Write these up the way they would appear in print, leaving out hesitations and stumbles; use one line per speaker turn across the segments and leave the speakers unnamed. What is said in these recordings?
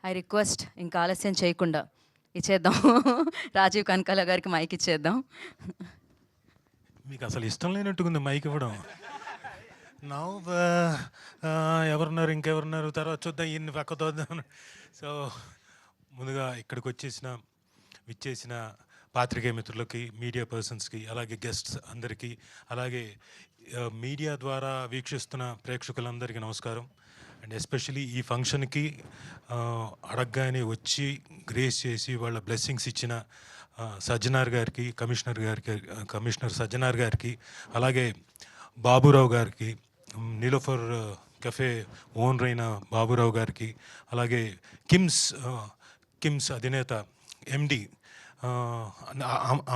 I request ఇంకా ఆలస్యం చేయకుండా ఇచ్చేద్దాం. రాజీవ్ కనకాల గారికి మైక్ ఇచ్చేద్దాం.
మీకు అసలు ఇష్టం లేనట్టుకుంది మైక్ ఇవ్వడం. నా ఎవరున్నారు, ఇంకెవరున్నారు, తర్వాత చూద్దాం, ఈయన్ని పక్క తోద్దాం. సో ముందుగా ఇక్కడికి విచ్చేసిన పాత్రికేయ మిత్రులకి, మీడియా పర్సన్స్కి, అలాగే గెస్ట్స్ అందరికీ, అలాగే మీడియా ద్వారా వీక్షిస్తున్న ప్రేక్షకులందరికీ నమస్కారం. అండ్ ఎస్పెషలీ ఈ ఫంక్షన్కి అడగగానే వచ్చి గ్రేస్ చేసి వాళ్ళ బ్లెస్సింగ్స్ ఇచ్చిన సజ్జనార్ గారికి, కమిషనర్ సజ్జనార్ గారికి, అలాగే బాబురావు గారికి, నీలోఫర్ కెఫే ఓనర్ అయిన బాబురావు గారికి, అలాగే కిమ్స్ అధినేత ఎండి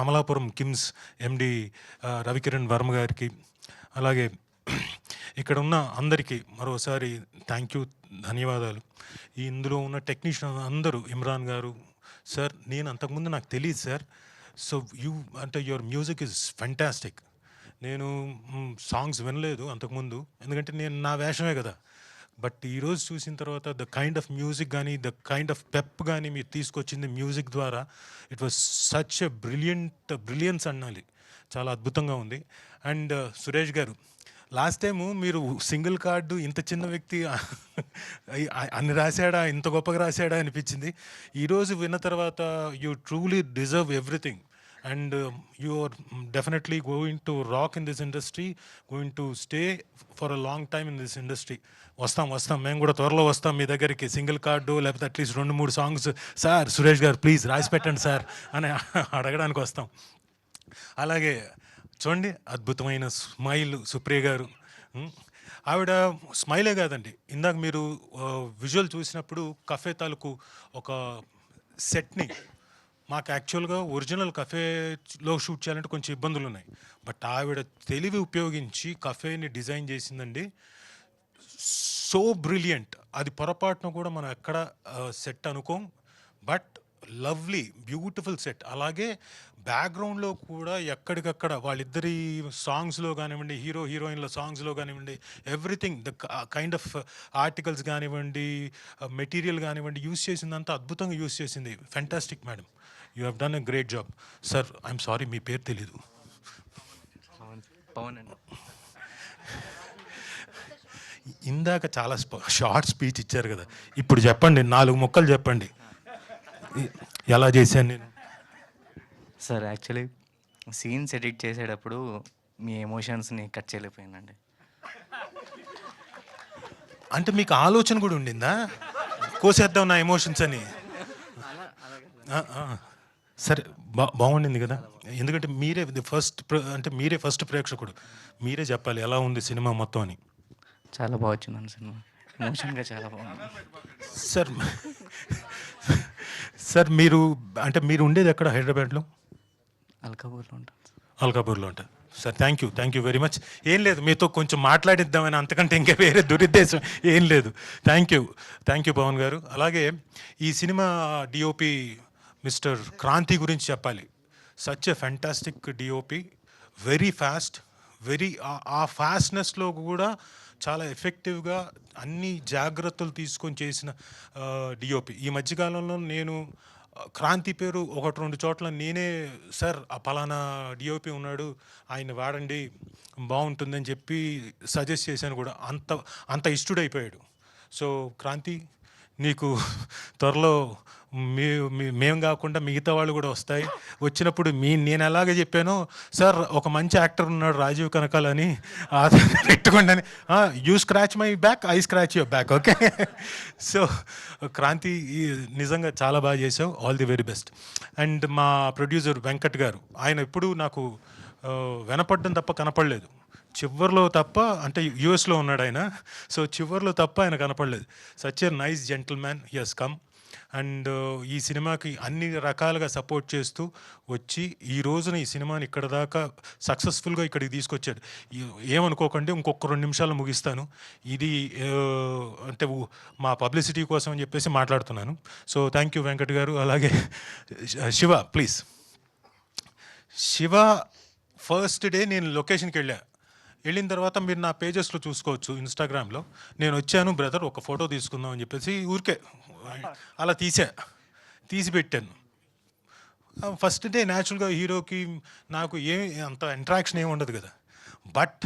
అమలాపురం కిమ్స్ ఎండి రవికిరణ్ వర్మ గారికి, అలాగే ఇక్కడ ఉన్న అందరికీ మరోసారి థ్యాంక్ యూ, ధన్యవాదాలు. ఇందులో ఉన్న టెక్నీషియన్ అందరూ, ఇమ్రాన్ గారు సార్, నేను అంతకుముందు నాకు తెలియదు sir. So your music is fantastic. నేను సాంగ్స్ వినలేదు అంతకుముందు, ఎందుకంటే నేను నా వేషమే కదా. బట్ ఈరోజు చూసిన తర్వాత ద కైండ్ ఆఫ్ మ్యూజిక్ కానీ, ద కైండ్ ఆఫ్ పెప్ కానీ మీరు తీసుకొచ్చింది మ్యూజిక్ ద్వారా, it was such a brilliance అనాలి. చాలా అద్భుతంగా ఉంది. అండ్ సురేష్ గారు, లాస్ట్ టైము మీరు సింగిల్ కార్డు ఇంత చిన్న వ్యక్తి అన్ని రాశాడా, ఇంత గొప్పగా రాశాడా అనిపించింది. ఈరోజు విన్న తర్వాత you truly deserve everything. And you are definitely going to rock in this industry, going to stay for a long time in this industry. వస్తాం, మేము కూడా త్వరలో వస్తాం మీ దగ్గరికి. సింగిల్ కార్డు లేకపోతే at least 2-3 songs sir Suresh garu please రాసి పెట్టండి సార్ అని అడగడానికి వస్తాం. అలాగే చూడండి, అద్భుతమైన స్మైల్ సుప్రియ గారు. ఆవిడ స్మైలే కాదండి, ఇందాక మీరు విజువల్ చూసినప్పుడు కఫే తాలూకు ఒక సెట్ని, మాకు యాక్చువల్గా ఒరిజినల్ కఫేలో షూట్ చేయాలంటే కొంచెం ఇబ్బందులు ఉన్నాయి. బట్ ఆవిడ తెలివి ఉపయోగించి కఫేని డిజైన్ చేసిందండి. So brilliant. అది పొరపాటున కూడా మనం ఎక్కడ సెట్ అనుకోం, బట్ లవ్లీ బ్యూటిఫుల్ సెట్. అలాగే బ్యాక్గ్రౌండ్లో కూడా ఎక్కడికక్కడ వాళ్ళిద్దరి సాంగ్స్లో కానివ్వండి, హీరోయిన్ల సాంగ్స్లో కానివ్వండి, everything the kind of articles కానివ్వండి, మెటీరియల్ కానివ్వండి, యూస్ చేసిందంతా అద్భుతంగా యూస్ చేసింది. Fantastic madam, you have done a great job. Sir I'm sorry, మీ పేరు తెలీదు.
పవన్ అండి.
ఇందాక చాలా షార్ట్ స్పీచ్ ఇచ్చారు కదా, ఇప్పుడు చెప్పండి, 4 ముక్కలు చెప్పండి, ఎలా చేశాను నేను.
సార్ యాక్చువల్లీ సీన్స్ ఎడిట్ చేసేటప్పుడు మీ ఎమోషన్స్ని కట్ చేయలేకపోయానండి.
అంటే మీకు ఆలోచన కూడా ఉండిందా, కోసేద్దాం నా ఎమోషన్స్ అని? సరే, బాగుండింది కదా. ఎందుకంటే మీరే మీరే ఫస్ట్ ప్రేక్షకుడు, మీరే చెప్పాలి ఎలా ఉంది సినిమా మొత్తం అని.
చాలా బాగా వచ్చిందండి సినిమా, ఎమోషన్గా చాలా బాగుంది.
సార్ మీరు ఉండేది ఎక్కడ? హైదరాబాద్లో
అల్కాపూర్లో ఉంటాను.
అల్కాపూర్లో ఉంటారు sir. Thank you very much. ఏం లేదు, మీతో కొంచెం మాట్లాడిద్దామని, అంతకంటే ఇంకా వేరే దురుద్దేశం ఏం లేదు. థ్యాంక్ యూ పవన్ గారు. అలాగే ఈ సినిమా డిఓపి మిస్టర్ క్రాంతి గురించి చెప్పాలి. Such a fantastic DOP, very fast, ఆ ఫాస్ట్నెస్లో కూడా చాలా ఎఫెక్టివ్గా అన్ని జాగ్రత్తలు తీసుకొని చేసిన డిఓపి. ఈ మధ్యకాలంలో నేను క్రాంతి పేరు 1-2 చోట్ల నేనే, సార్ ఆ పలానా డిఓపి ఉన్నాడు, ఆయన వాడండి బాగుంటుందని చెప్పి సజెస్ట్ చేశాను కూడా. అంత ఇష్టడైపోయాడు. సో క్రాంతి, నీకు త్వరలో మేము కాకుండా మిగతా వాళ్ళు కూడా వస్తాయి. వచ్చినప్పుడు నేను ఎలాగే చెప్పానో, సార్ ఒక మంచి యాక్టర్ ఉన్నాడు రాజీవ్ కనకాల అని పెట్టుకోండి అని, you scratch my back, I scratch your back, okay. So Kranthi, నిజంగా చాలా బాగా చేసావు, all the very best. And మా ప్రొడ్యూసర్ వెంకట్ గారు, ఆయన ఎప్పుడూ నాకు వినపడడం తప్ప కనపడలేదు. చివర్లో తప్ప, అంటే యూఎస్లో ఉన్నాడు ఆయన, సో చివర్లో తప్ప ఆయన కనపడలేదు. Such a nice gentleman, he has come. And ఈ సినిమాకి అన్ని రకాలుగా సపోర్ట్ చేస్తూ వచ్చి ఈ రోజున ఈ సినిమాని ఇక్కడ దాకా సక్సెస్ఫుల్గా ఇక్కడికి తీసుకొచ్చాడు. ఏమనుకోకండి, ఇంకొక 2 నిమిషాలు ముగిస్తాను. ఇది అంటే మా పబ్లిసిటీ కోసం అని చెప్పేసి మాట్లాడుతున్నాను. సో థ్యాంక్ యూ వెంకట్ గారు. అలాగే Shiva, please. Shiva first day నేను లొకేషన్కి వెళ్ళా. వెళ్ళిన తర్వాత మీరు నా పేజెస్లో చూసుకోవచ్చు ఇన్స్టాగ్రామ్లో. నేను వచ్చాను బ్రదర్, ఒక ఫోటో తీసుకుందాం అని చెప్పేసి ఊరికే అలా తీసి పెట్టాను. ఫస్ట్ డే న్యాచురల్గా హీరోకి నాకు అంత ఇంటరాక్షన్ ఏమి ఉండదు కదా. బట్